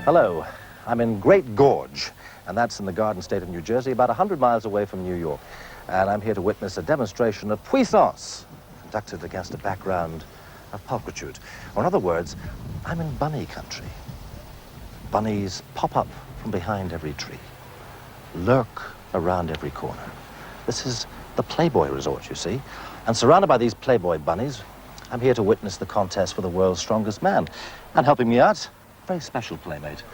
Hello, I'm in Great Gorge, and that's in the Garden State of New Jersey, about 100 miles away from New York. And I'm here to witness a demonstration of puissance, conducted against a background of pulchritude. Or in other words, I'm in bunny country. Bunnies pop up from behind every tree, lurk around every corner. This is the Playboy Resort, you see. And surrounded by these Playboy bunnies, I'm here to witness the contest for the world's strongest man. And helping me out, very special playmate,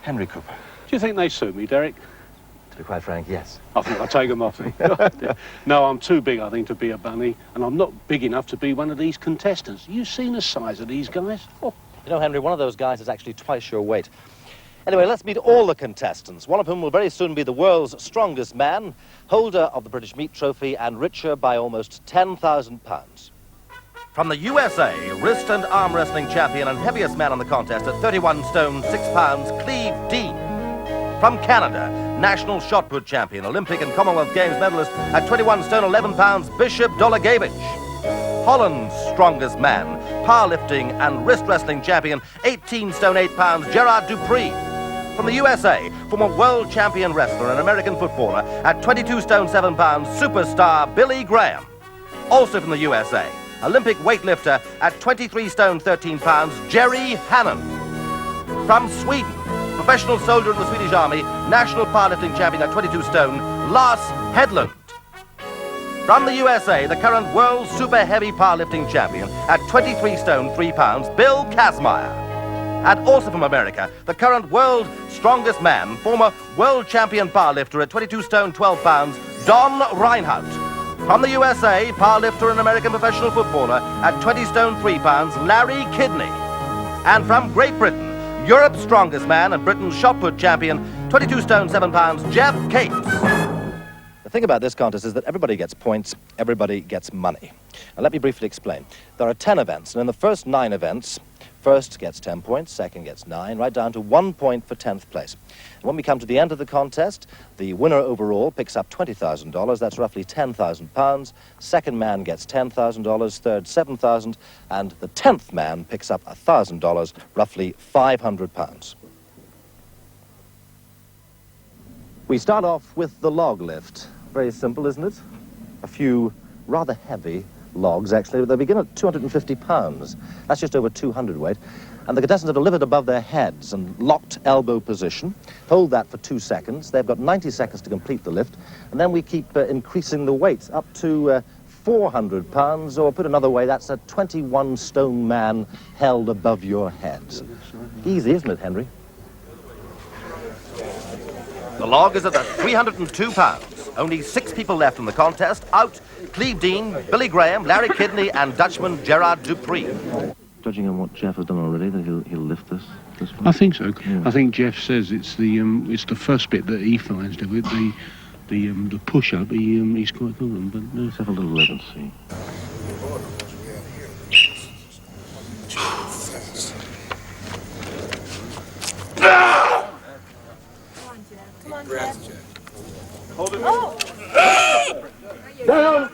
Henry Cooper. Do you think they suit me, Derek? To be quite frank, yes. I think I'll take them off me. No, I'm too big, I think, to be a bunny, and I'm not big enough to be one of these contestants. You seen the size of these guys? Oh. You know, Henry, one of those guys is actually twice your weight. Anyway, let's meet all the contestants, one of whom will very soon be the world's strongest man, holder of the British Meat Trophy, and richer by almost £10,000. From the USA, wrist and arm wrestling champion and heaviest man on the contest at 31 stone, 6 pounds, Cleve Dean. From Canada, national shot put champion, Olympic and Commonwealth Games medalist at 21 stone, 11 pounds, Bishop Dolagevich. Holland's strongest man, powerlifting and wrist wrestling champion, 18 stone, 8 pounds, Gerard Dupree. From the USA, former world champion wrestler and American footballer at 22 stone, 7 pounds, superstar Billy Graham. Also from the USA, Olympic weightlifter at 23 stone, 13 pounds, Jerry Hannon. From Sweden, professional soldier in the Swedish Army, national powerlifting champion at 22 stone, Lars Hedlund. From the USA, the current world super heavy powerlifting champion at 23 stone, 3 pounds, Bill Kazmaier. And also from America, the current world strongest man, former world champion powerlifter at 22 stone, 12 pounds, Don Reinhardt. From the USA, powerlifter and American professional footballer at 20 stone, 3 pounds, Larry Kidney. And from Great Britain, Europe's strongest man and Britain's shot put champion, 22 stone, 7 pounds, Jeff Capes. The thing about this contest is that everybody gets points, everybody gets money. Now let me briefly explain. There are 10 events, and in the first 9 events, first gets 10 points, second gets 9, right down to 1 point for 10th place. And when we come to the end of the contest, the winner overall picks up $20,000, that's roughly £10,000. Second man gets $10,000, third $7,000, and the 10th man picks up $1,000, roughly £500. We start off with the log lift. Very simple, isn't it? A few rather heavy logs, actually. They begin at 250 pounds. That's just over 200 weight. And the contestants are delivered above their heads in locked elbow position. Hold that for 2 seconds. They've got 90 seconds to complete the lift. And then we keep increasing the weight up to 400 pounds, or put another way, that's a 21 stone man held above your heads. Easy, isn't it, Henry? The log is at 302 pounds. Only 6 people left in the contest. Out, Cleve Dean, Billy Graham, Larry Kidney, and Dutchman Gerard Dupree. Judging on what Jeff has done already, that he'll lift this one. I think so. Yeah. I think Jeff says it's the first bit that he finds to it, the push-up. He's quite good on, but let's have a little look and see. Come on, Jeff. hold it. Oh! Down.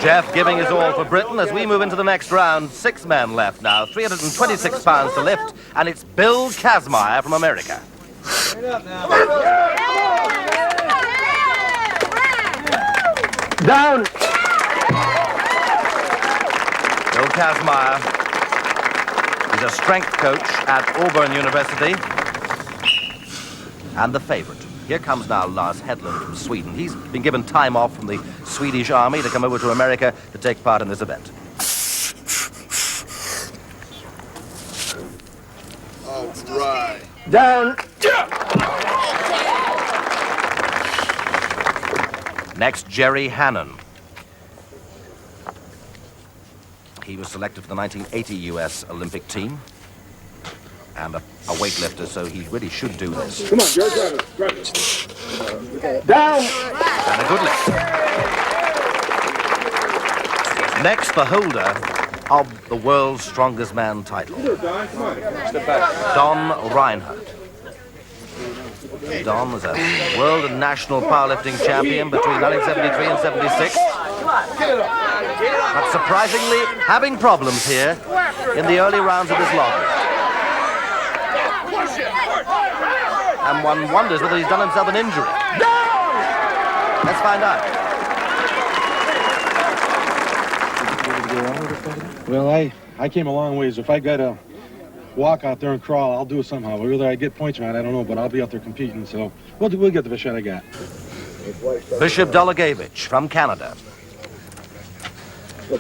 Jeff giving his all for Britain as we move into the next round. 6 men left now, 326 pounds to lift, and it's Bill Kazmaier from America. Down. Bill Kazmaier, he's a strength coach at Auburn University, and the favorite. Here comes now Lars Hedlund from Sweden. He's been given time off from the Swedish Army to come over to America to take part in this event. Oh, dry. Down. Next, Jerry Hannon. He was selected for the 1980 US Olympic team and a weightlifter, so he really should do this. Come on, Joe, grab it. Down! And a good lift. Next, the holder of the world's strongest man title, Don Reinhardt. Don was a world and national powerlifting champion between 1973 and 76. But surprisingly, having problems here in the early rounds of this lottery. And one wonders whether he's done himself an injury. Let's find out. Well, I came a long ways. If I got to walk out there and crawl, I'll do it somehow. Whether I get points or not, I don't know, but I'll be out there competing, so we'll get the best shot I got. Bishop Dolagevich from Canada. A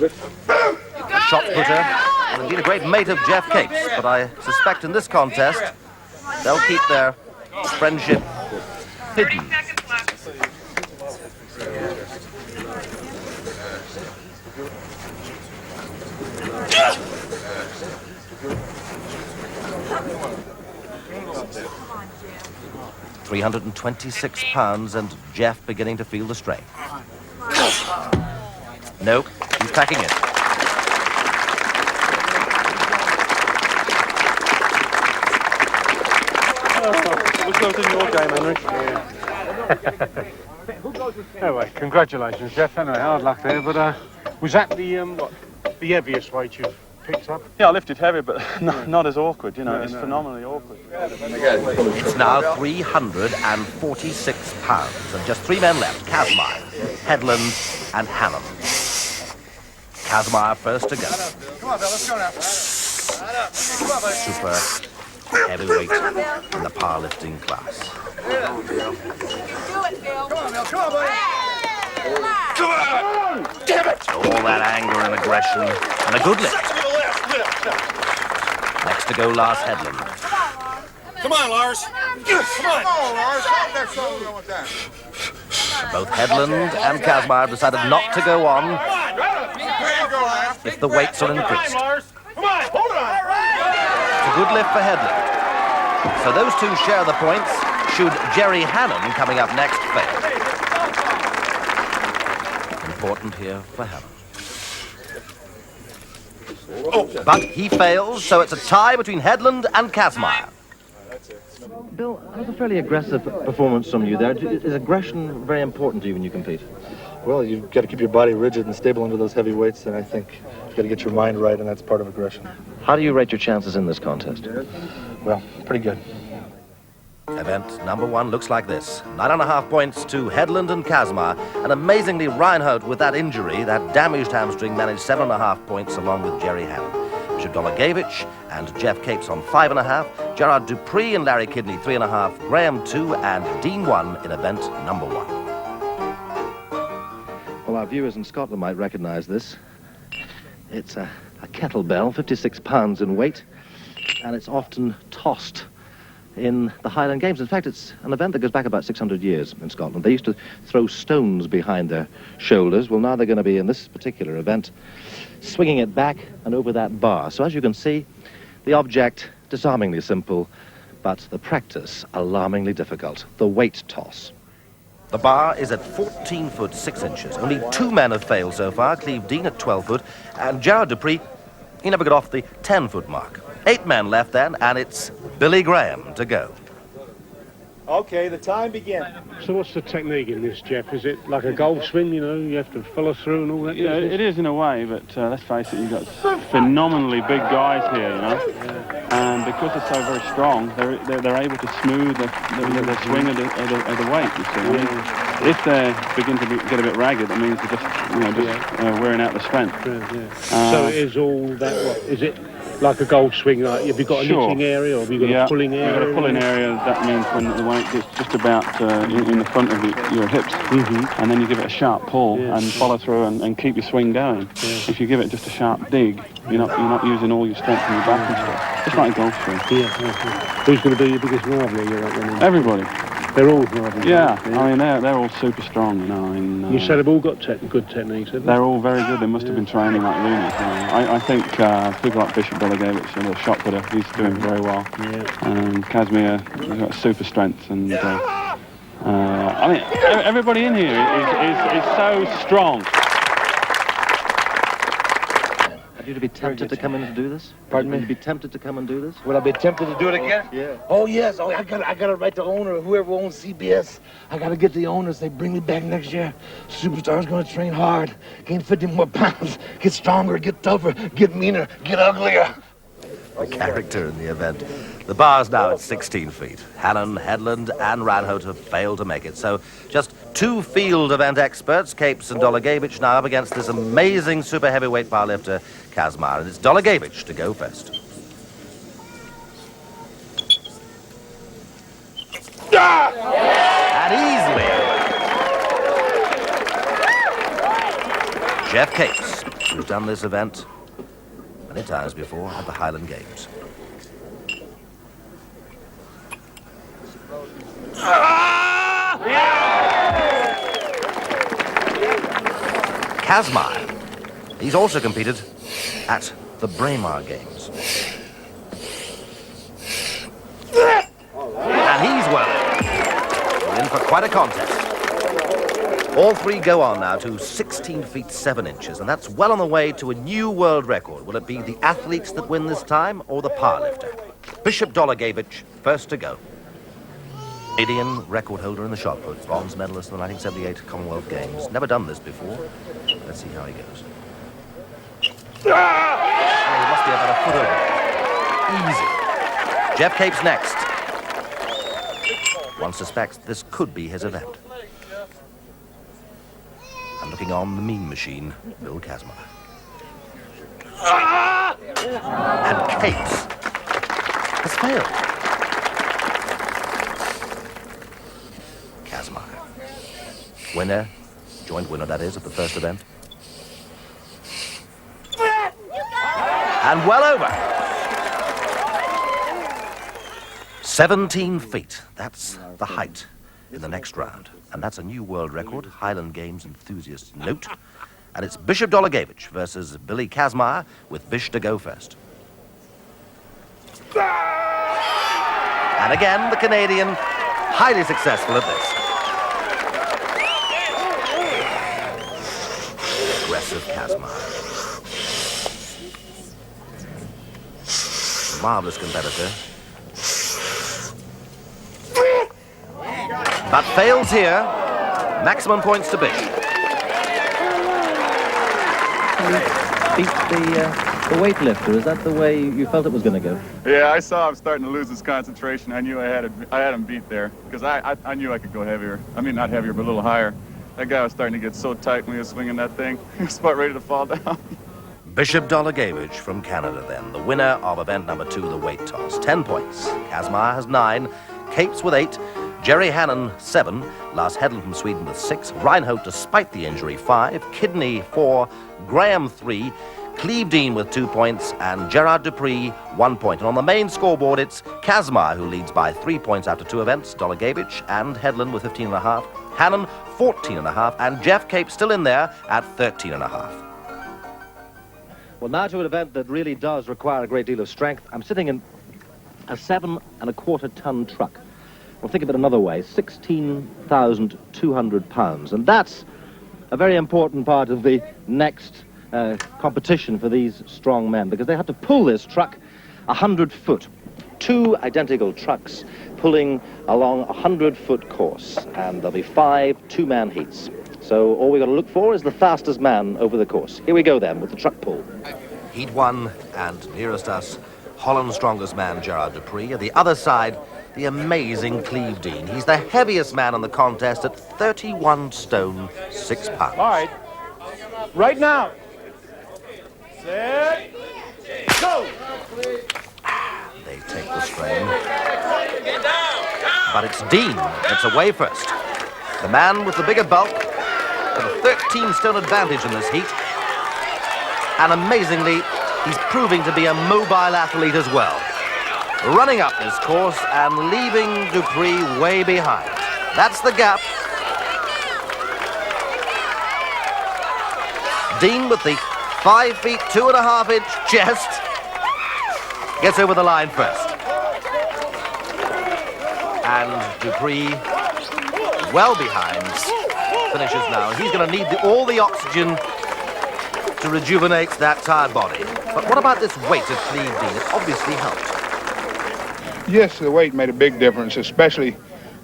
shot putter, and indeed a great mate of Jeff Capes, but I suspect in this contest, they'll keep their friendship hidden. £326, and Jeff beginning to feel the strain. Nope, he's packing it. What's going in your game, Henry? Anyway, congratulations, Jeff. Anyway, hard luck there, but was that the heaviest weight you've picked up? Yeah, I lifted heavy, but not as awkward, you know, it's phenomenally awkward. It's now 346 pounds, and just three men left, Kazmaier, Headland, and Hannum. Kazmaier first to go. Come on, Bill, let's go now. Super heavyweight in the powerlifting class. Do it, Bill. Come on, Bill, come on, buddy. Come on. Damn it! All that anger and aggression, and a good lift. Next to go, Lars Headland. Come on, Lars. Come on. Lars. Next one, we'll go with that. Both Headland and Kazmaier decided not to go on if the weights are increased. Come on, hold on. It's a good lift for Headland. So those two share the points, should Jerry Hannum coming up next fail. Important here for Hannum. But he fails, so it's a tie between Headland and Kazmaier. Bill, that was a fairly aggressive performance from you there. Is aggression very important to you when you compete? Well, you've got to keep your body rigid and stable under those heavy weights, and I think you've got to get your mind right, and that's part of aggression. How do you rate your chances in this contest? Well, pretty good. Event number one looks like this. 9.5 points to Headland and Kazmaier, and amazingly Reinhardt, with that injury, that damaged hamstring, managed 7.5 points along with Jerry Hannum. Bishop Dolagevich and Jeff Capes on 5.5, Gerard Dupree and Larry Kidney 3.5, Graham 2, and Dean 1 in event number 1. Well, our viewers in Scotland might recognize this. It's a kettlebell, 56 pounds in weight, and it's often tossed in the Highland Games. In fact, it's an event that goes back about 600 years in Scotland. They used to throw stones behind their shoulders. Well, now they're going to be, in this particular event, swinging it back and over that bar. So as you can see, the object disarmingly simple, but the practice alarmingly difficult, the weight toss. The bar is at 14 foot 6 inches. Only two men have failed so far, Cleve Dean at 12 foot, and Gerard Dupree, he never got off the 10 foot mark. 8 men left then, and it's Billy Graham to go. Okay, the time begins. So what's the technique in this, Jeff? Is it like a golf swing, you know, you have to follow through and all that? Yeah, it is in a way, but let's face it, you've got phenomenally big guys here, you know, and because they're so very strong, they're able to smooth the swing of the weight, you see. I mean, if they begin to get a bit ragged, it means they're just wearing out the strength. So it is all that, what, is it like a golf swing, like have you got a lifting area or have you got a pulling area? You've got a pulling area. That means when the weight gets just about in the front of your hips, and then you give it a sharp pull and follow through and keep your swing going. If you give it just a sharp dig, you're not using all your strength in your back and stuff. Just like a golf swing. Who's going to be your biggest rival? Everybody. They're all hard. Yeah, I mean, they're all super strong, you know. I mean, You said they've all got good techniques, haven't they? they're all very good. They must have been training like loonies. You know. I think people like Bishop Dolagevich, a little shot putter, he's doing very well. Yeah. And Casimir, he's got super strength. And I mean, everybody in here is so strong. Would you be tempted to come in and do this? Pardon me? Would you be tempted to come and do this? Will I be tempted to do it again? Yeah. Oh, yes. Oh, I gotta write the owner, whoever owns CBS. I gotta get the owners. They bring me back next year. Superstar's gonna train hard, gain 50 more pounds, get stronger, get tougher, get meaner, get uglier. The character in the event. The bar's now at 16 feet. Hannon, Headland, and Ranholt have failed to make it. So just two field event experts, Capes and Dolagevich, now up against this amazing super heavyweight powerlifter, Kazmar. And it's Dolagevich to go first. And easily. Jeff Capes, who's done this event many times before at the Highland Games. Kazmar, he's also competed at the Braemar Games. And he's well in for quite a contest. All three go on now to 16 feet 7 inches, and that's well on the way to a new world record. Will it be the athletes that win this time, or the powerlifter? Bishop Dolagevich, first to go. Canadian record holder in the shot put, bronze medalist in the 1978 Commonwealth Games. Never done this before. Let's see how he goes. Oh, he must be about a foot over. Easy. Jeff Capes next. One suspects this could be his event. And looking on the mean machine, Bill Kazmar. And Capes has failed. Kazmar. Winner, joint winner that is, of the first event. And well over. 17 feet, that's the height in the next round. And that's a new world record, Highland Games enthusiasts note. And it's Bishop Dolagevich versus Billy Kazmar, with Bish to go first. And again, the Canadian, highly successful at this. Aggressive Kazmar. Marvelous competitor. But fails here. Maximum points to Bish. Beat the weightlifter. Is that the way you felt it was going to go? Yeah, I saw him starting to lose his concentration. I knew I had him beat there because I knew I could go heavier. I mean, not heavier, but a little higher. That guy was starting to get so tight when he was swinging that thing. He was about ready to fall down. Bishop Dolagevich from Canada then, the winner of event number 2, the weight toss. 10 points. Kazmar has 9, Capes with 8, Jerry Hannon 7, Lars Hedlund from Sweden with 6, Reinholt, despite the injury, 5, Kidney 4, Graham 3, Cleve Dean with 2 points, and Gerard Dupree 1 point. And on the main scoreboard, it's Kazmar who leads by 3 points after 2 events, Dolagevich and Hedlund with 15.5, Hannon 14.5, and Jeff Capes still in there at 13.5. Well, now to an event that really does require a great deal of strength. I'm sitting in a 7.25 ton truck. Well, think of it another way, 16,200 pounds. And that's a very important part of the next competition for these strong men, because they have to pull this truck 100 foot. 2 identical trucks pulling along a 100-foot course. And there'll be 5 two-man heats. So all we've got to look for is the fastest man over the course. Here we go then with the truck pull. Heat 1, and nearest us, Holland's strongest man, Gerard Dupree. At the other side, the amazing Cleve Dean. He's the heaviest man in the contest at 31 stone, 6 pounds. All right. Right now. Set. Go. They take the strain. But it's Dean that's away first. The man with the bigger bulk, with a 13 stone advantage in this heat. And amazingly, he's proving to be a mobile athlete as well. Running up this course and leaving Dupree way behind. That's the gap. Dean with the 5 feet 2.5 inch chest gets over the line first. And Dupree, well behind, finishes now. He's going to need all the oxygen to rejuvenate that tired body. But what about this weight of Cleve Dean? It obviously helped. Yes, the weight made a big difference, especially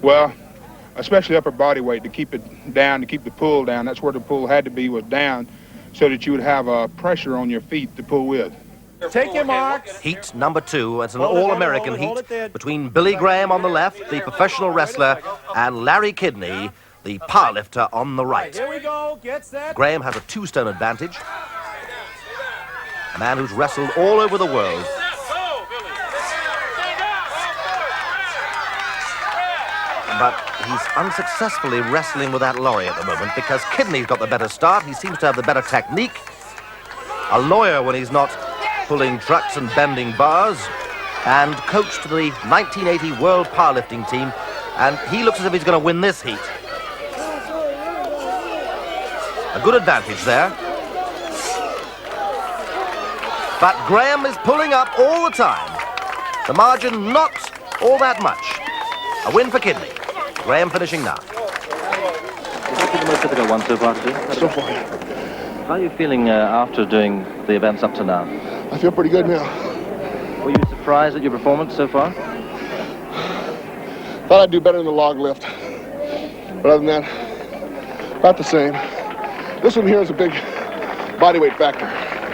upper body weight, to keep it down, to keep the pull down. That's where the pull had to be, was down, so that you would have pressure on your feet to pull with. Take your marks. Heat number 2. It's an all-American heat between Billy Graham on the left, the professional wrestler, and Larry Kidney, the powerlifter, on the right. Here we go. Get set. Graham has a 2-stone advantage. A man who's wrestled all over the world. But he's unsuccessfully wrestling with that lorry at the moment because Kidney's got the better start. He seems to have the better technique. A lawyer when he's not pulling trucks and bending bars, and coached the 1980 World Powerlifting team, and he looks as if he's going to win this heat. A good advantage there. But Graham is pulling up all the time. The margin not all that much. A win for Kidney. Graham finishing now. Is the most difficult one so far to do? So far. How are you feeling after doing the events up to now? I feel pretty good now. Were you surprised at your performance so far? Thought I'd do better in the log lift. But other than that, about the same. This one here is a big body weight factor.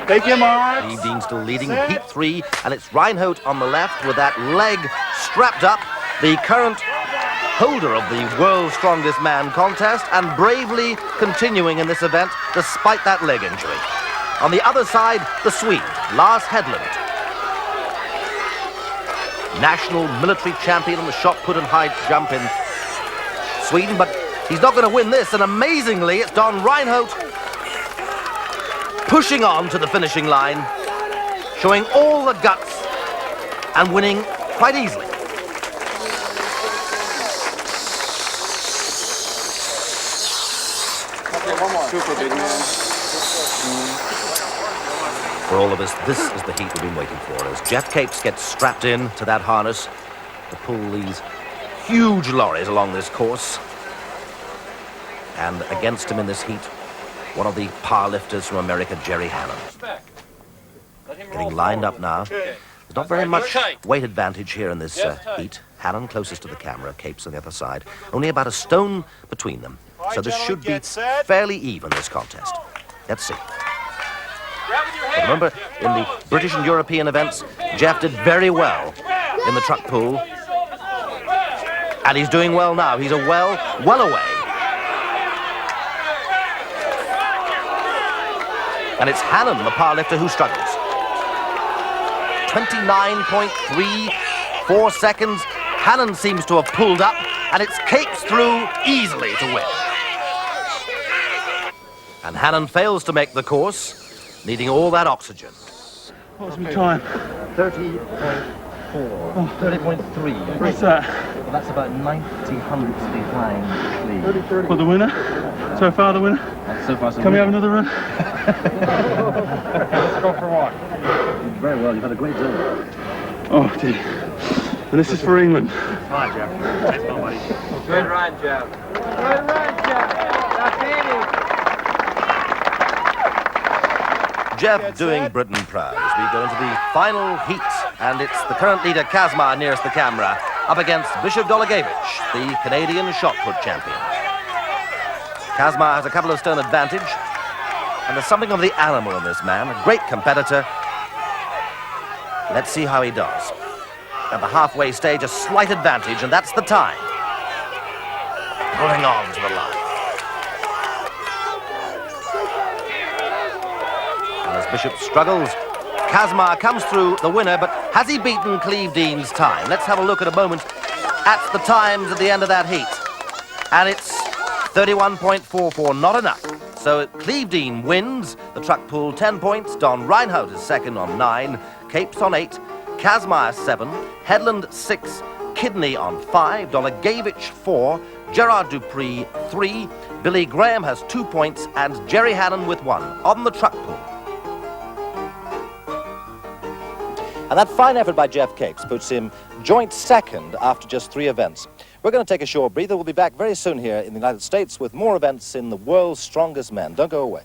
Take your marks. Cleve Dean still leading heat 3, and it's Reinhold on the left with that leg strapped up, the current holder of the World's Strongest Man contest, and bravely continuing in this event despite that leg injury. On the other side, the Swede, Lars Hedlund. National military champion on the shot put and high jump in Sweden, but he's not going to win this, and amazingly, it's Don Reinhold pushing on to the finishing line, showing all the guts and winning quite easily. Super big man. For all of us, this is the heat we've been waiting for, as Jeff Capes gets strapped in to that harness to pull these huge lorries along this course. And against him in this heat, one of the powerlifters from America, Jerry Hannon. Getting lined up now. There's not very much weight advantage here in this heat. Hannon closest to the camera, Capes on the other side. Only about a stone between them. So this should be fairly even, this contest. Let's see. But remember, in the British and European events, Jeff did very well in the truck pull. And he's doing well now. He's well away. And it's Hannon, the powerlifter, who struggles. 29.34 seconds. Hannon seems to have pulled up, and it's Capes through easily to win. And Hannon fails to make the course, needing all that oxygen. What was my time? 30.4. 30.3. What's that? Well, that's about 90 hundredths behind Cleve. For the winner? So far the winner? And so far, so Can we have another run? Let's go for one. Very well, you've had a great day. Oh, dear. And this is for England. Hi, Jeff. Thanks, my buddy. Good run, Jeff. Good run, Jeff. That's Jeff doing Britain proud as we go into the final heat, and it's the current leader, Kazmar, nearest the camera, up against Bishop Dolagevich, the Canadian shot put champion. Kazmar has a couple of stone advantage, and there's something of the animal in this man, a great competitor. Let's see how he does. At the halfway stage, a slight advantage, and that's the time. Pulling on to the line. And as Bishop struggles, Kazmar comes through the winner, but has he beaten Cleve Dean's time? Let's have a look at a moment at the times at the end of that heat. And it's 31.44, not enough. So Cleve Dean wins the truck pull, 10 points. Don Reinhold is second on 9, Capes on 8, Kazmar 7, Hedlund 6, Kidney on 5, Dolagevich 4, Gerard Dupree 3, Billy Graham has 2 points, and Jerry Hannon with 1 on the truck pull. And that fine effort by Jeff Cakes puts him joint second after just 3 events. We're going to take a short breather. We'll be back very soon here in the United States with more events in the world's strongest men. Don't go away.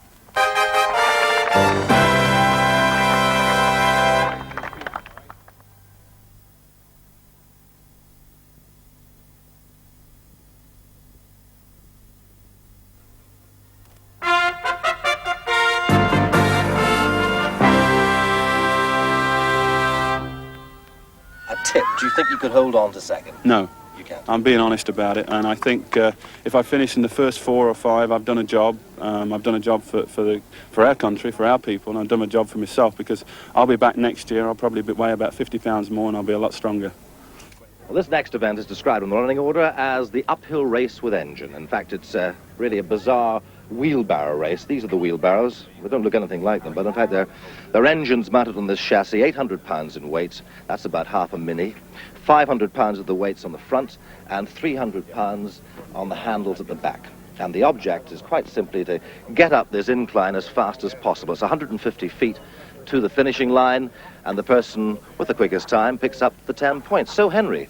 Tip, do you think you could hold on to second? No. You can't. I'm being honest about it, and I think if I finish in the first 4 or 5, I've done a job. I've done a job for our country, for our people, and I've done a job for myself, because I'll be back next year. I'll probably weigh about 50 pounds more, and I'll be a lot stronger. Well, this next event is described in the running order as the uphill race with engine. In fact, it's really a bizarre wheelbarrow race. These are the wheelbarrows. They don't look anything like them, but in fact they're engines mounted on this chassis, 800 pounds in weight. That's about half a Mini. 500 pounds of the weights on the front and 300 pounds on the handles at the back. And the object is quite simply to get up this incline as fast as possible. It's 150 feet to the finishing line, and the person with the quickest time picks up the 10 points. So, Henry,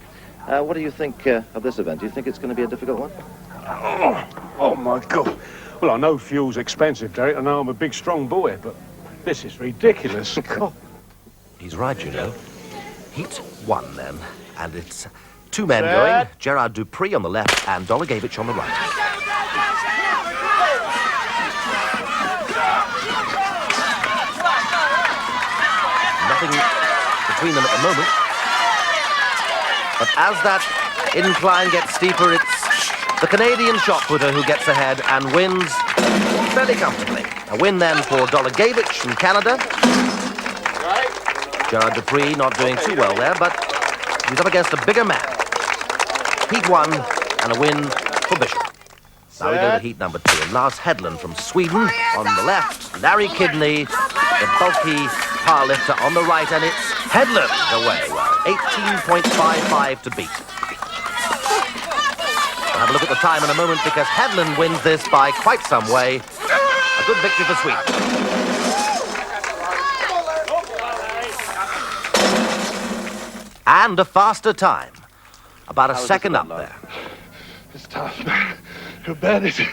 what do you think of this event? Do you think it's going to be a difficult one? Oh, my God. Well, I know fuel's expensive, Derek. I know I'm a big, strong boy, but this is ridiculous. God. He's right, you know. Heat 1, then. And it's 2 men going. Gerard Dupree on the left and Dolagevich on the right. Nothing between them at the moment. But as that incline gets steeper, it's the Canadian shot putter who gets ahead and wins fairly comfortably. A win then for Dolagevich from Canada. Gerard Dupree not doing too well there, but he's up against a bigger man. Heat 1 and a win for Bishop. Now we go to heat number 2. And Lars Hedlund from Sweden on the left. Larry Kidney, the bulky powerlifter on the right, and it's Hedlund away. 18.55 to beat. We'll have a look at the time in a moment, because Hedlund wins this by quite some way. A good victory for Sweden. And a faster time. About a second up there. It's tough, man. How bad is it?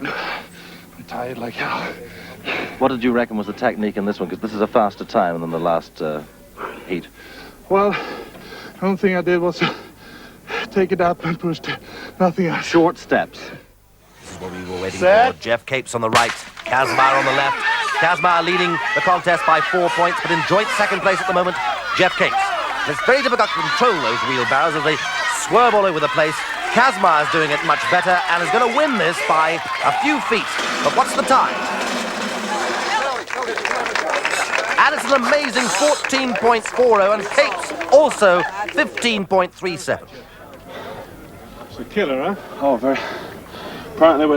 I'm tired like hell. What did you reckon was the technique in this one? Because this is a faster time than the last heat. Well, the only thing I did was take it up and push nothing else. Short steps. This is what we were waiting for. Jeff Capes on the right, Kazmaier on the left. Kazmaier leading the contest by 4 points, but in joint second place at the moment, Jeff Capes. And it's very difficult to control those wheelbarrows as they swerve all over the place. Kazmaier's doing it much better and is going to win this by a few feet. But what's the time? And it's an amazing 14.40, and Capes also 15.37. It's a killer, huh? Oh, very. Apparently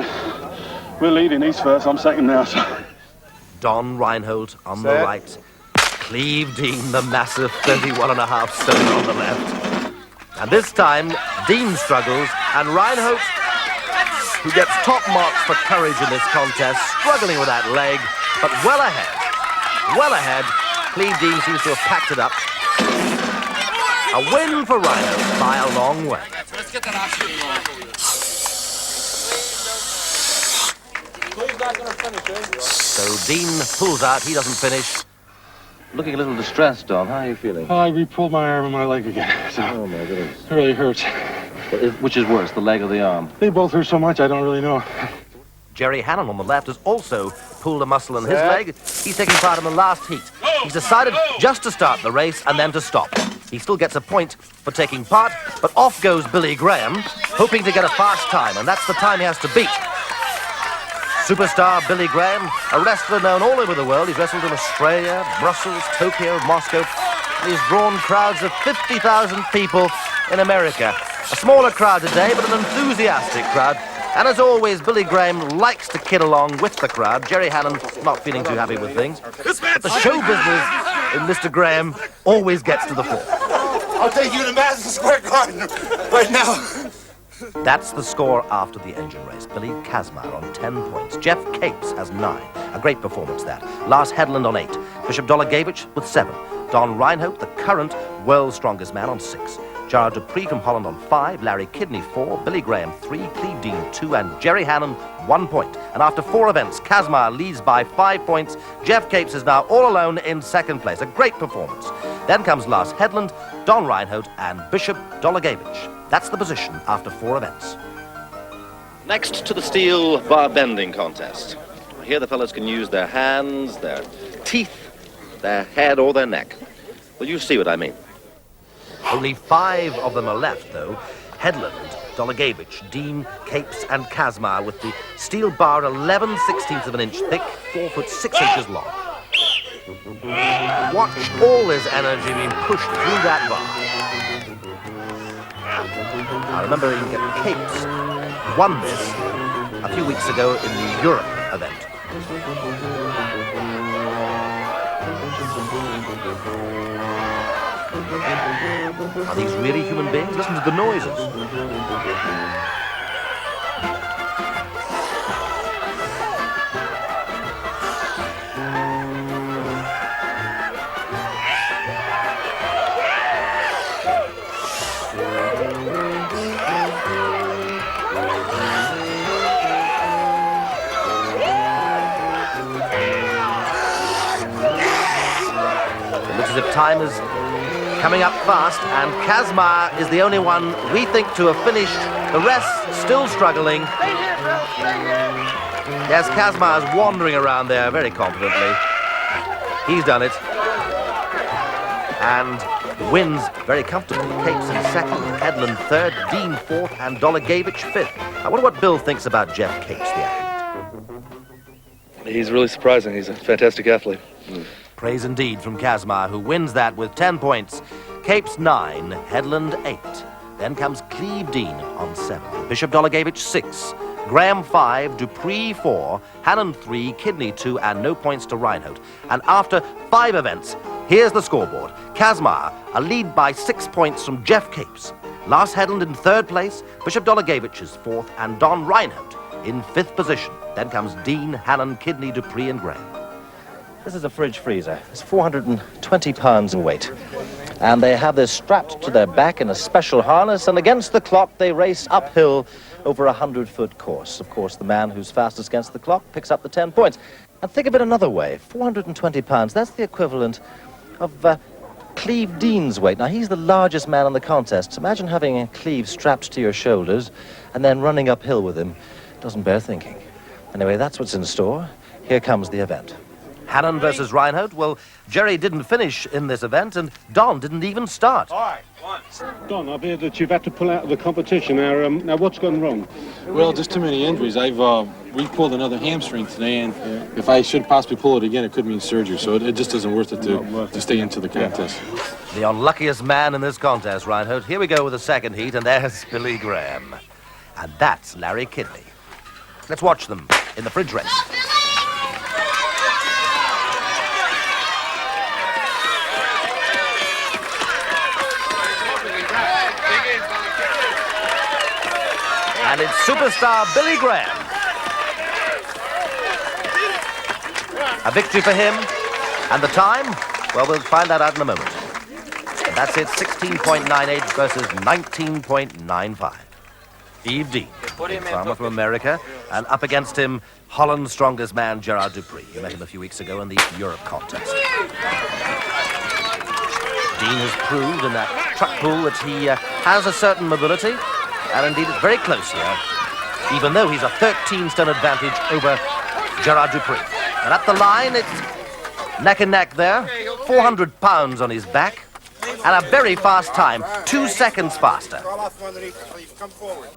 we're leading these first. I'm second now, so. Don Reinhold on the right. Cleve Dean, the massive 31.5 stone on the left. And this time, Dean struggles, and Reinhold, who gets top marks for courage in this contest, struggling with that leg, but well ahead. Well ahead. Cleve Dean seems to have packed it up. A win for Reinhold by a long way. Let's get that oxygen. So Dean pulls out, he doesn't finish. Looking a little distressed, Don. How are you feeling? I re-pulled my arm and my leg again. So oh, my goodness. It really hurts. Which is worse, the leg or the arm? They both hurt so much, I don't really know. Jerry Hannon on the left has also pulled a muscle in his leg. He's taking part in the last heat. He's decided just to start the race and then to stop. He still gets a point for taking part, but off goes Billy Graham, hoping to get a fast time, and that's the time he has to beat. Superstar Billy Graham, a wrestler known all over the world. He's wrestled in Australia, Brussels, Tokyo, Moscow. And he's drawn crowds of 50,000 people in America. A smaller crowd today, but an enthusiastic crowd. And as always, Billy Graham likes to kid along with the crowd. Jerry Hannon not feeling too happy with things. But the show business in Mr. Graham always gets to the fore. I'll take you to Madison Square Garden right now. That's the score after the engine race. Billy Kazmaier on 10 points. Jeff Capes has 9. A great performance, that. Lars Hedlund on 8. Bishop Dolagevich with 7. Don Reinholt, the current world's strongest man, on 6. Gerard Dupree from Holland on 5. Larry Kidney, 4. Billy Graham, 3. Cleve Dean, 2. And Jerry Hannon, 1 point. And after 4 events, Kazmaier leads by 5 points. Jeff Capes is now all alone in second place. A great performance. Then comes Lars Hedlund, Don Reinholt, and Bishop Dolagevich. That's the position after 4 events. Next to the steel bar bending contest. Here the fellas can use their hands, their teeth, their head, or their neck. Well, you see what I mean. Only 5 of them are left, though. Hedlund, Dolagevich, Dean, Capes, and Kazmaier with the steel bar 11/16 of an inch thick, 4 foot 6 inches long. Watch all this energy being pushed through that bar. I remember Capes won this a few weeks ago in the Europe event. Are these really human beings? Listen to the noises. As if time is coming up fast, and Kazmaier is the only one we think to have finished. The rest still struggling. Yes, Kazmaier's wandering around there very confidently. He's done it. And wins very comfortably. Capes in second, Hedlund third, Dean fourth, and Dolagevich fifth. I wonder what Bill thinks about Jeff Capes, the athlete. He's really surprising. He's a fantastic athlete. Praise indeed from Kazmaier, who wins that with 10 points. Capes 9, Hedlund 8. Then comes Cleve Dean on 7. Bishop Dolagevich 6. Graham 5, Dupree 4, Hannon 3, Kidney 2, and no points to Reinholt. And after 5 events, here's the scoreboard. Kazmaier, a lead by 6 points from Jeff Capes. Lars Hedlund in 3rd place, Bishop Dolagevich is 4th, and Don Reinholt in 5th position. Then comes Dean, Hannon, Kidney, Dupree, and Graham. This is a fridge freezer. It's 420 pounds in weight. And they have this strapped to their back in a special harness, and against the clock they race uphill over a 100-foot course. Of course, the man who's fastest against the clock picks up the 10 points. And think of it another way. 420 pounds, that's the equivalent of Cleve Dean's weight. Now, he's the largest man in the contest. Imagine having a Cleve strapped to your shoulders and then running uphill with him. Doesn't bear thinking. Anyway, that's what's in store. Here comes the event. Hannon versus Reinholt. Well, Jerry didn't finish in this event, and Don didn't even start. All right, one. Don, I've heard that you've had to pull out of the competition. Now what's gone wrong? Well, just too many injuries. I've re-pulled another hamstring today, and if I should possibly pull it again, it could mean surgery. So it just isn't worth it to stay into the contest. The unluckiest man in this contest, Reinholt. Here we go with the second heat, and there's Billy Graham. And that's Larry Kidney. Let's watch them in the fridge race. And it's superstar Billy Graham. A victory for him. And the time? Well, we'll find that out in a moment. And that's it, 16.98 versus 19.95. Steve Dean, big farmer from America, and up against him, Holland's strongest man, Gerard Dupree. You met him a few weeks ago in the Europe contest. Dean has proved in that truck pull that he has a certain mobility. And indeed, it's very close here, even though he's a 13-stone advantage over Gerard Dupree. And at the line, it's neck and neck there, 400 pounds on his back, and a very fast time, 2 seconds faster.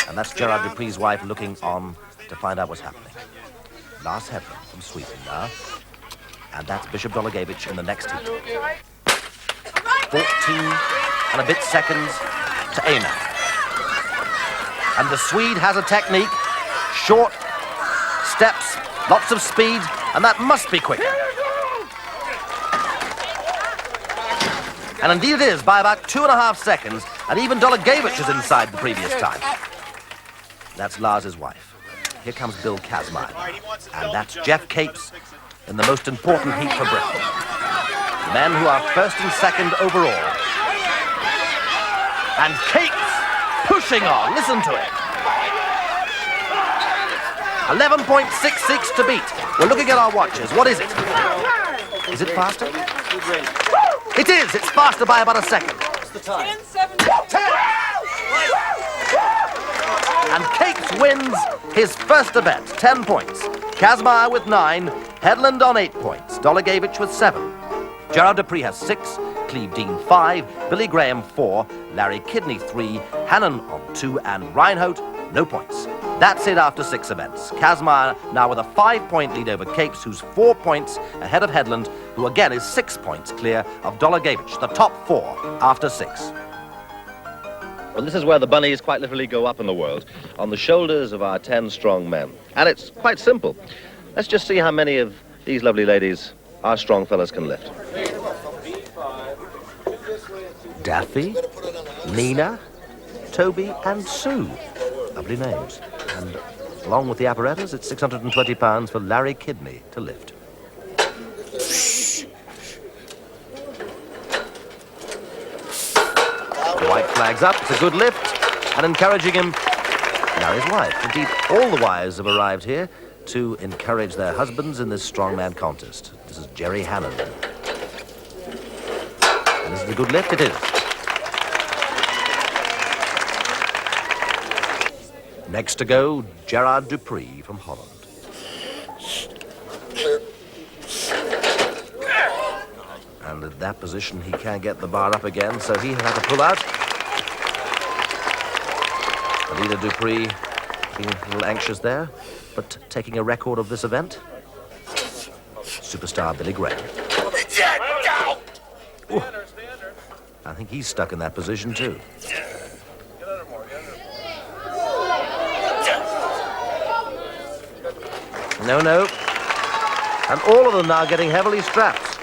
And that's Gerard Dupree's wife looking on to find out what's happening. Lars Hedlund from Sweden now, and that's Bishop Dolagevich in the next heat. 14 and a bit seconds to Einar. And the Swede has a technique, short steps, lots of speed, and that must be quicker. And indeed it is, by about 2.5 seconds, and even Dolagevich is inside the previous time. That's Lars's wife. Here comes Bill Kazmaier. And that's Jeff Capes in the most important heat for Britain. Men who are first and second overall. And Capes pushing on. Listen to it. 11.66 to beat. We're looking at our watches. What is it? Is it faster? It is. It's faster by about a second. What's the time? 10:7. And Capes wins his first event, 10 points. Kazmaier with 9, Headland on 8 points, Dolagevich with 7. Gerard Dupree has 6, Cleve Dean 5, Billy Graham 4, Larry Kidney 3, Hannon on 2, and Reinholt no points. That's it after 6 events. Kazmaier now with a 5-point lead over Capes, who's 4 points ahead of Headland, who again is 6 points clear of Dolagevich, the top 4 after 6. Well, this is where the bunnies quite literally go up in the world, on the shoulders of our 10 strong men. And it's quite simple. Let's just see how many of these lovely ladies our strong fellas can lift. Daffy, Nina, Toby, and Sue. Lovely names. And along with the apparatus, it's 620 pounds for Larry Kidney to lift. The white flag's up. It's a good lift. And encouraging him, Larry's wife. Indeed, all the wives have arrived here to encourage their husbands in this strongman contest. This is Jerry Hannon. And this is a good lift. It is. Next to go, Gerard Dupree from Holland. And at that position, he can't get the bar up again, so he had to pull out. The leader, Dupree, being a little anxious there, but taking a record of this event. Superstar Billy Graham. Ooh. I think he's stuck in that position, too. No, no. And all of them now getting heavily strapped.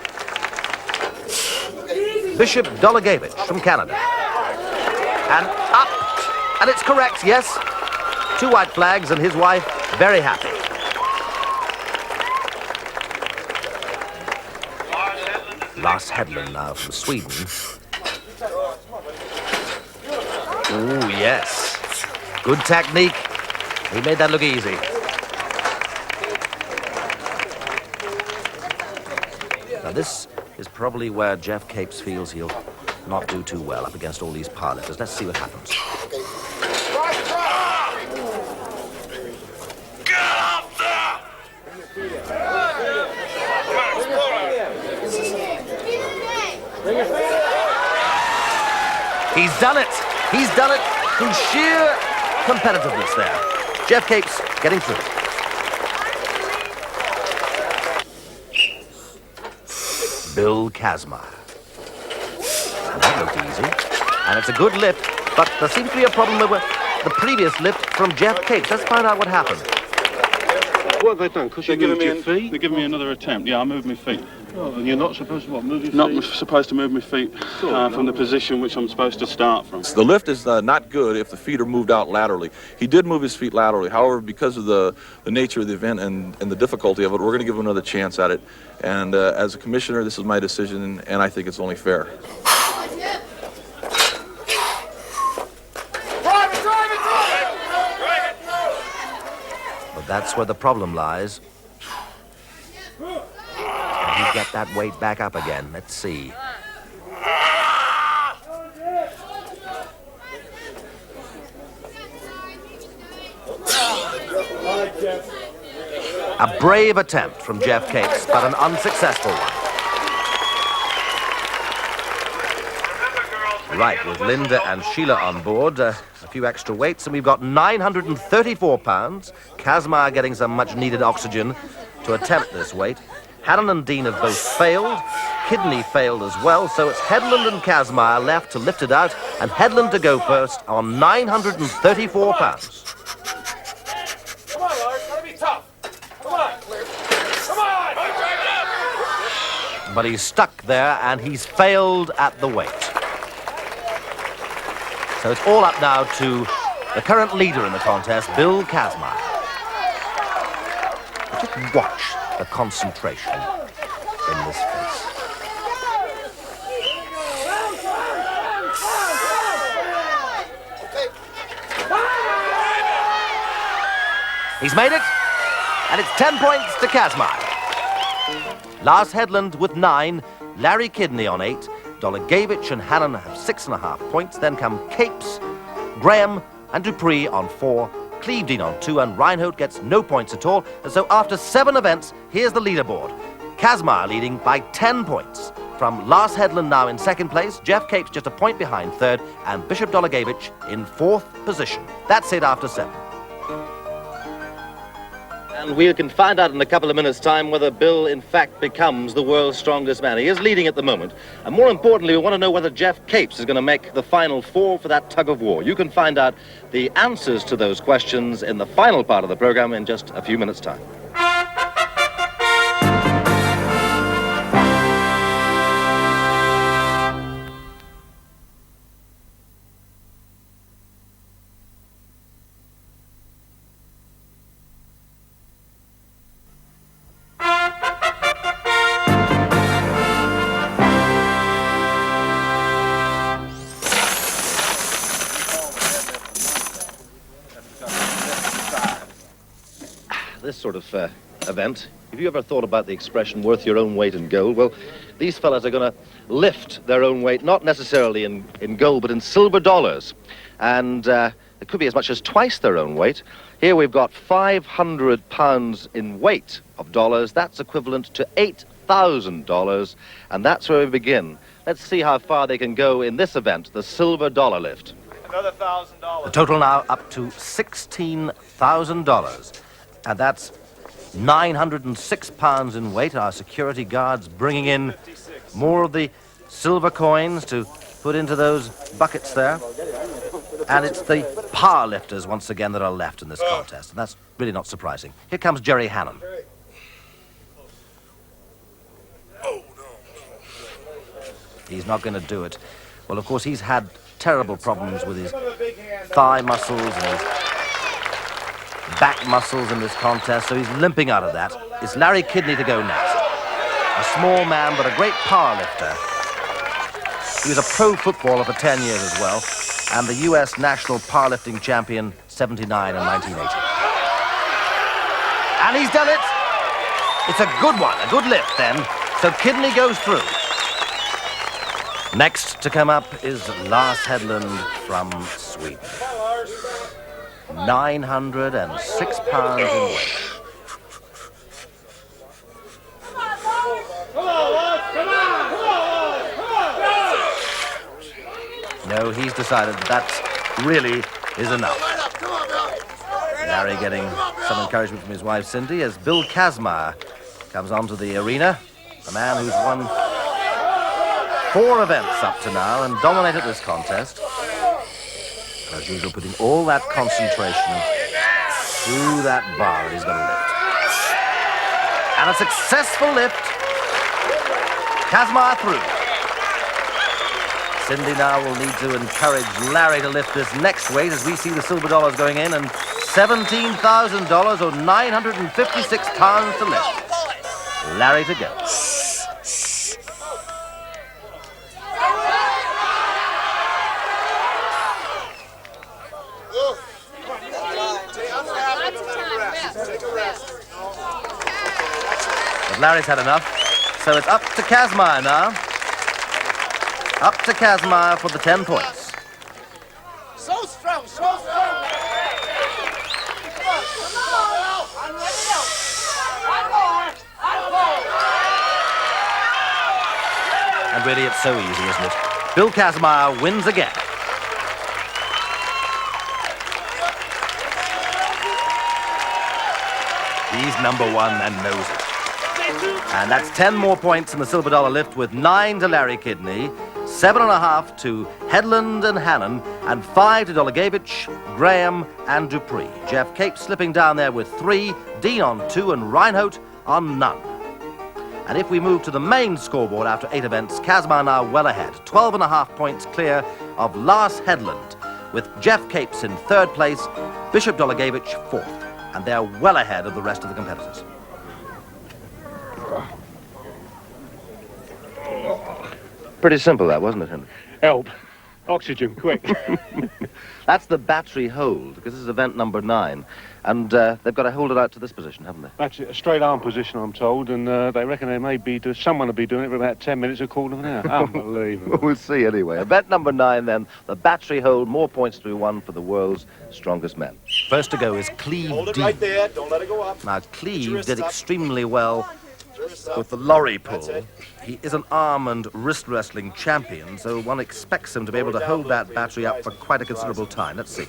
Bishop Dolagevich from Canada. And up. And it's correct, yes. 2 white flags and his wife very happy. Lars Headland now from Sweden. Ooh, yes. Good technique. He made that look easy. Now this is probably where Jeff Capes feels he'll not do too well up against all these powerlifters. Let's see what happens. He's done it. He's done it through sheer competitiveness there. Jeff Capes getting through. Bill Kazmaier. And that looked easy. And it's a good lift, but there seems to be a problem with the previous lift from Jeff Capes. Let's find out what happened. What have they done? Because you moved your feet? They're giving me another attempt. Yeah, I moved my feet. Oh, and you're not supposed to, what, move your feet? Not supposed to move my feet from the position which I'm supposed to start from. The lift is not good if the feet are moved out laterally. He did move his feet laterally. However, because of the nature of the event and the difficulty of it, we're going to give him another chance at it. And as a commissioner, this is my decision, and I think it's only fair. But that's where the problem lies. Can he get that weight back up again? Let's see. A brave attempt from Jeff Capes, but an unsuccessful one. Right, with Linda and Sheila on board, a few extra weights, and we've got 934 pounds. Kazmaier getting some much-needed oxygen to attempt this weight. Hannon and Dean have both failed. Kidney failed as well, so it's Headland and Kazmaier left to lift it out, and Headland to go first on 934 pounds. Come on, Lars, gotta be tough. Come on, clear. Come on! But he's stuck there, and he's failed at the weight. So it's all up now to the current leader in the contest, Bill Kazmaier. Just watch the concentration in this face. He's made it, and it's 10 points to Kazmaier. Lars Hedlund with 9, Larry Kidney on 8, Dolagevich and Hannon have 6.5 points. Then come Capes, Graham and Dupree on 4, Clevedine on 2, and Reinhold gets no points at all. And so after 7 events, here's the leaderboard. Kazmaier leading by 10 points. From Lars Hedlund now in 2nd place, Jeff Capes just a point behind 3rd, and Bishop Dolagevich in 4th position. That's it after 7. And we can find out in a couple of minutes' time whether Bill, in fact, becomes the world's strongest man. He is leading at the moment. And more importantly, we want to know whether Jeff Capes is going to make the final 4 for that tug of war. You can find out the answers to those questions in the final part of the program in just a few minutes' time. This sort of event, have you ever thought about the expression worth your own weight in gold? Well, these fellas are going to lift their own weight, not necessarily in gold, but in silver dollars. And it could be as much as twice their own weight. Here we've got 500 pounds in weight of dollars. That's equivalent to $8,000, and that's where we begin. Let's see how far they can go in this event, the silver dollar lift. Another $1,000. The total now up to $16,000. And that's 906 pounds in weight. Our security guards bringing in more of the silver coins to put into those buckets there. And it's the power lifters once again that are left in this contest. And that's really not surprising. Here comes Jerry Hannon. He's not going to do it. Well, of course, he's had terrible problems with his thigh muscles and his back muscles in this contest, so he's limping out of that. It's Larry Kidney to go next. A small man, but a great power lifter. He was a pro footballer for 10 years as well, and the US national powerlifting champion 79 and 1980. And he's done it. It's a good one, a good lift then. So Kidney goes through. Next to come up is Lars Hedlund from Sweden. 906 pounds in weight. No, he's decided that really is enough. Larry getting some encouragement from his wife Cindy as Bill Kazmaier comes onto the arena. A man who's won 4 events up to now and dominated this contest. As usual, putting all that concentration through that bar that he's going to lift. And a successful lift. Kazmaier through. Cindy now will need to encourage Larry to lift this next weight as we see the silver dollars going in, and $17,000 or 956 pounds to lift. Larry to go. But Larry's had enough, so it's up to Kazmaier now. Up to Kazmaier for the 10 points. So strong, so strong. And really, it's so easy, isn't it? Bill Kazmaier wins again. He's #1 and knows it. And that's 10 more points in the silver dollar lift, with 9 to Larry Kidney, 7.5 to Hedlund and Hannon, and 5 to Dolagevich, Graham and Dupree. Jeff Capes slipping down there with 3, Dean on 2 and Reinhold on none. And if we move to the main scoreboard after 8 events, Kazmaier now well ahead, 12.5 points clear of Lars Hedlund. with Jeff Capes in third place, Bishop Dolagevich fourth, and they're well ahead of the rest of the competitors. Pretty simple that, wasn't it, Henry? Help. Oxygen, quick. That's the battery hold, because this is event number 9. And they've got to hold it out to this position, haven't they? That's it, a straight arm position, I'm told, and they reckon they may be someone will be doing it for about 10 minutes, a quarter of an hour. Unbelievable. We'll see anyway. Event number 9 then, the battery hold, more points to be won for the world's strongest men. First to go is Cleve Hold it D. right there. Don't let it go up. Now, Cleve wrist did up. extremely well with the lorry pull. He is an arm and wrist wrestling champion, so one expects him to be able to hold that battery up for quite a considerable time. Let's see.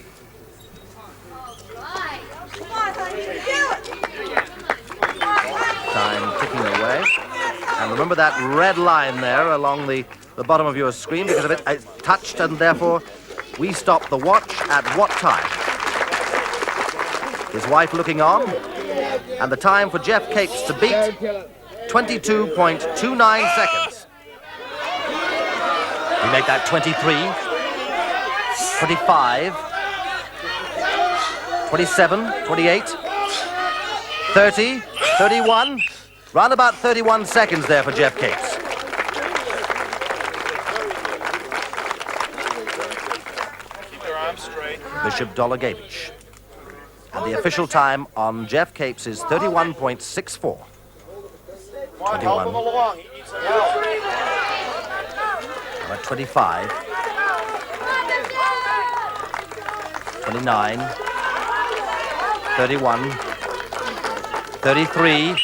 Time ticking away. And remember that red line there along the bottom of your screen, because of it, it's touched, and therefore we stop the watch at what time? His wife looking on, and the time for Jeff Capes to beat, 22.29 seconds. We make that 23, 25, 27, 28, 30, 31, round about 31 seconds there for Jeff Capes. Keep your arms straight. Bishop Dolagevich. And the official time on Jeff Capes is 31.64. 21. Along. He needs some help. About 25. 29. 31. 33.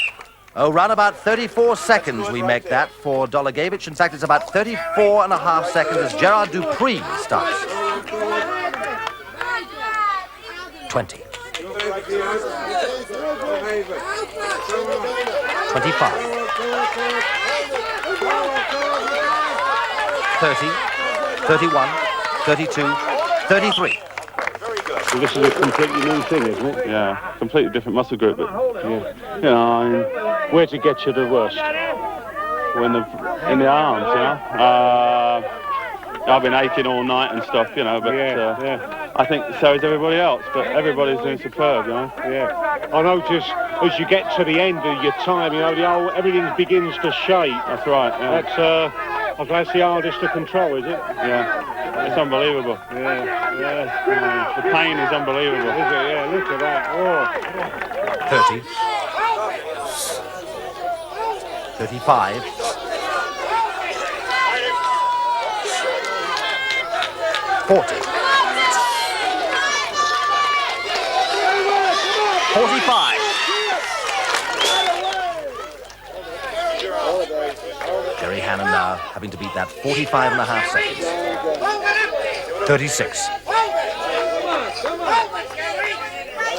Oh, round about 34 seconds we make that for Dolagevich. In fact, it's about 34 and a half seconds as Gerard Dupree starts. 20. 25. 30. 31. 32. 33. So this is a completely new thing, isn't it? Yeah, completely different muscle group, but Yeah. you know, I mean, Where'd you get you the worst? in the arms, you know. I've been aching all night and stuff, you know, but Yeah. I think so is everybody else, but everybody's doing superb, you know. Yeah. I notice as you get to the end of your time, you know, everything begins to shake. That's right, yeah. That's the hardest to control, is it? Yeah. It's unbelievable. Yeah. The pain is unbelievable. Is it? Yeah, look at that. Oh. 30. 35. 40. 45. Jerry Hannon now having to beat that 45 and a half seconds. 36.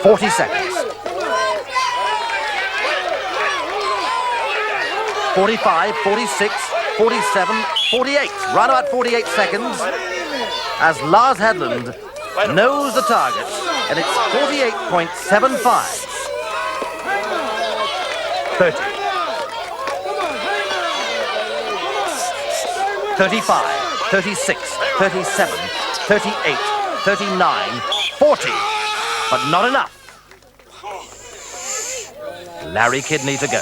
40 seconds. 45, 46, 47, 48. Round about 48 seconds as Lars Hedlund knows the target, and it's 48.75. 30. 35, 36, 37, 38, 39, 40. But not enough. Larry Kidney to go.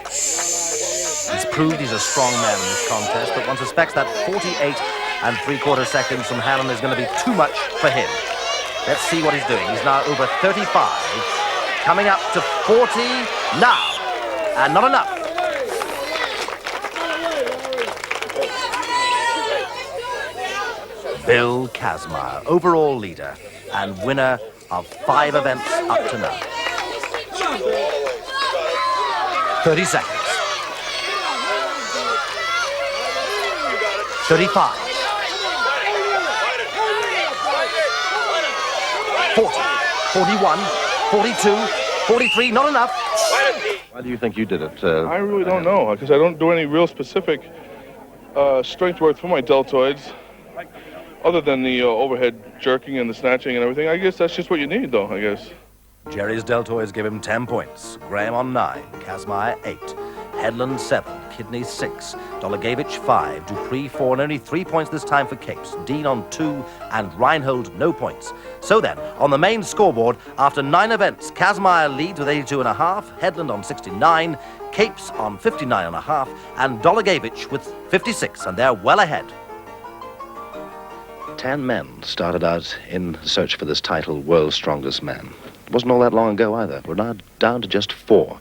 He's proved he's a strong man in this contest, but one suspects that 48 and 3/4 seconds from Hannon is going to be too much for him. Let's see what he's doing. He's now over 35, coming up to 40 now, and not enough. Bill Kazmaier, overall leader and winner of 5 events up to now. 30 seconds. 35. 40. 41. 42. 43. Not enough. Why do you think you did it? I really don't know, because I don't do any real specific strength work for my deltoids, other than the overhead jerking and the snatching and everything. I guess that's just what you need, though, I guess. Jerry's deltoids give him 10 points. Graham on 9. Kazmaier 8. Headland 7, Kidney 6, Dolagevich 5, Dupree 4, and only 3 points this time for Capes. Dean on 2, and Reinhold no points. So then, on the main scoreboard, after 9 events, Kazmaier leads with 82.5, Headland on 69, Capes on 59.5, and Dolagevich with 56, and they're well ahead. 10 men started out in the search for this title, World's Strongest Man. It wasn't all that long ago either. We're now down to just 4,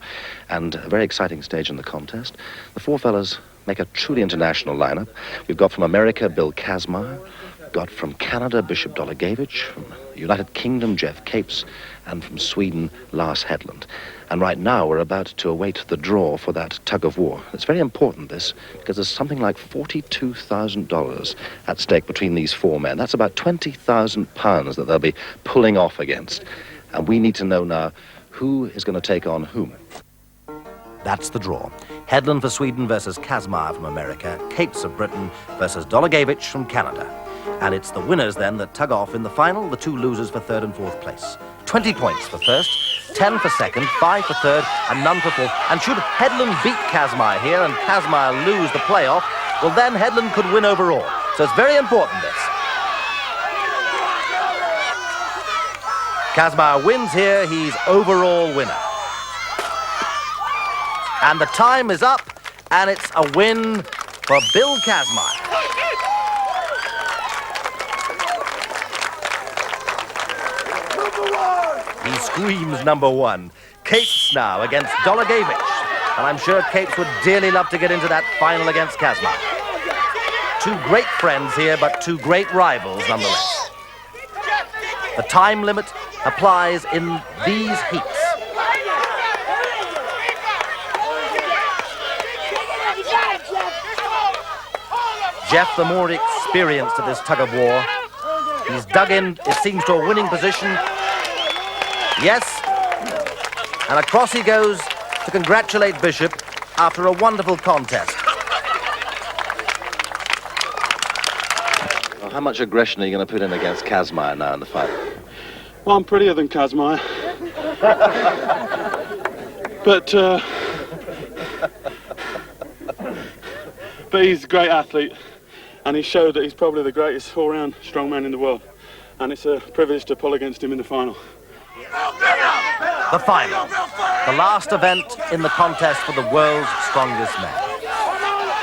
and a very exciting stage in the contest. The 4 fellas make a truly international lineup. We've got from America, Bill Kazmaier. We've got from Canada, Bishop Dolagevich. From the United Kingdom, Jeff Capes. And from Sweden, Lars Headland. And right now, we're about to await the draw for that tug of war. It's very important, this, because there's something like $42,000 at stake between these 4 men. That's about £20,000 that they'll be pulling off against. And we need to know now who is going to take on whom. That's the draw. Headland for Sweden versus Kazmaier from America, Capes of Britain versus Dolagevich from Canada. And it's the winners then that tug off in the final, the 2 losers for 3rd and 4th place. 20 points for 1st, 10 for 2nd, 5 for 3rd, and none for 4th. And should Headland beat Kazmaier here and Kazmaier lose the playoff, well then Headland could win overall. So it's very important, this. Kazmaier wins here, he's overall winner. And the time is up, and it's a win for Bill Kazmaier. He screams number 1. Capes now against Dolagevich. And I'm sure Capes would dearly love to get into that final against Kazmaier. 2 great friends here, but 2 great rivals nonetheless. The time limit applies in these heats. Jeff, the more experienced of this tug of war, he's dug in, it seems, to a winning position. Yes, and across he goes to congratulate Bishop after a wonderful contest. Well, how much aggression are you going to put in against Kazmaier now in the fight? Well, I'm prettier than Kazmaier. But he's a great athlete, and he showed that he's probably the greatest all-round strongman in the world. And it's a privilege to pull against him in the final. The final, the last event in the contest for the world's strongest man.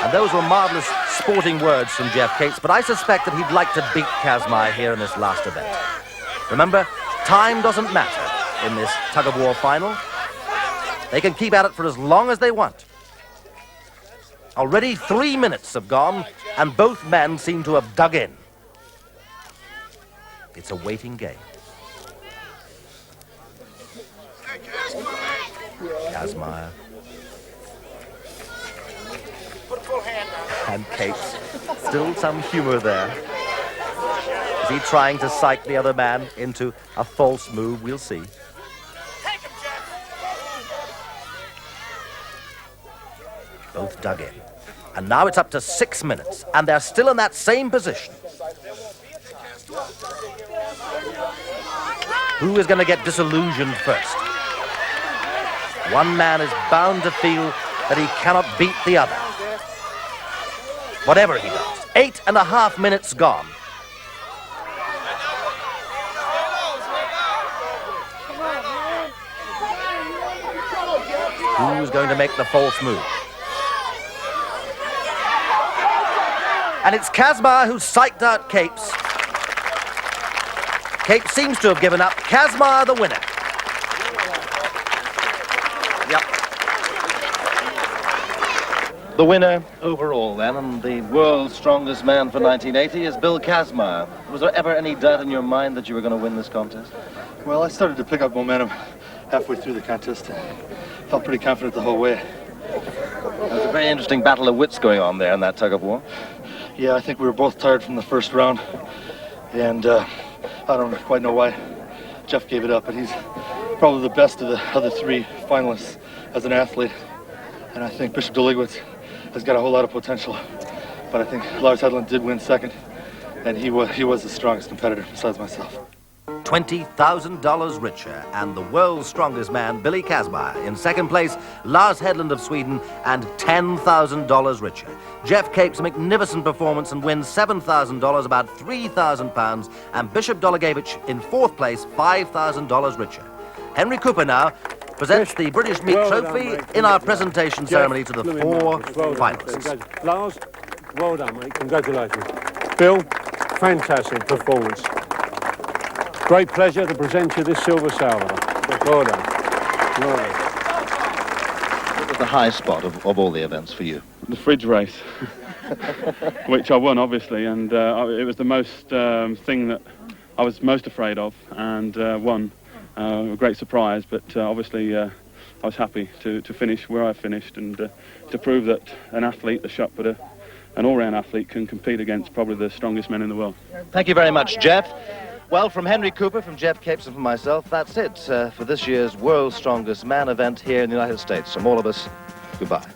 And those were marvellous sporting words from Jeff Capes, but I suspect that he'd like to beat Kazmaier here in this last event. Remember, time doesn't matter in this tug-of-war final. They can keep at it for as long as they want. Already 3 minutes have gone, and both men seem to have dug in. It's a waiting game. Kazmaier and Capes. Still some humor there. Is he trying to psych the other man into a false move? We'll see. Both dug in. And now it's up to 6 minutes, and they're still in that same position. Who is going to get disillusioned first? One man is bound to feel that he cannot beat the other. Whatever he does. 8.5 minutes gone. Who's going to make the false move? And it's Kazmaier who's psyched out Capes. Capes seems to have given up. Kazmaier the winner. Yep. The winner overall then, and the world's strongest man for 1980 is Bill Kazmaier. Was there ever any doubt in your mind that you were going to win this contest? Well, I started to pick up momentum halfway through the contest. Felt pretty confident the whole way. There's a very interesting battle of wits going on there in that tug-of-war. Yeah, I think we were both tired from the first round. And I don't quite know why Jeff gave it up, but he's probably the best of the other 3 finalists as an athlete. And I think Bishop Dolagevich has got a whole lot of potential. But I think Lars Headland did win second, and he was the strongest competitor besides myself. $20,000 richer, and the world's strongest man, Billy Kazmaier, in second place, Lars Hedlund of Sweden, and $10,000 richer. Jeff Cape's magnificent performance and wins $7,000, about £3,000, and Bishop Dolagevich in fourth place, $5,000 richer. Henry Cooper now presents the British Meat Trophy in our presentation ceremony to the four finalists. Lars, well done, mate. Congratulations. Bill, fantastic performance. Great pleasure to present you this silver salver. Well done. Well done. What was the high spot of all the events for you? The fridge race, which I won, obviously, and it was the most thing that I was most afraid of, and won. A great surprise, but obviously I was happy to finish where I finished, and to prove that an athlete, a shot putter, an all-round athlete, can compete against probably the strongest men in the world. Thank you very much, Jeff. Well, from Henry Cooper, from Jeff Capes, and from myself, that's it for this year's World's Strongest Man event here in the United States. From all of us, goodbye.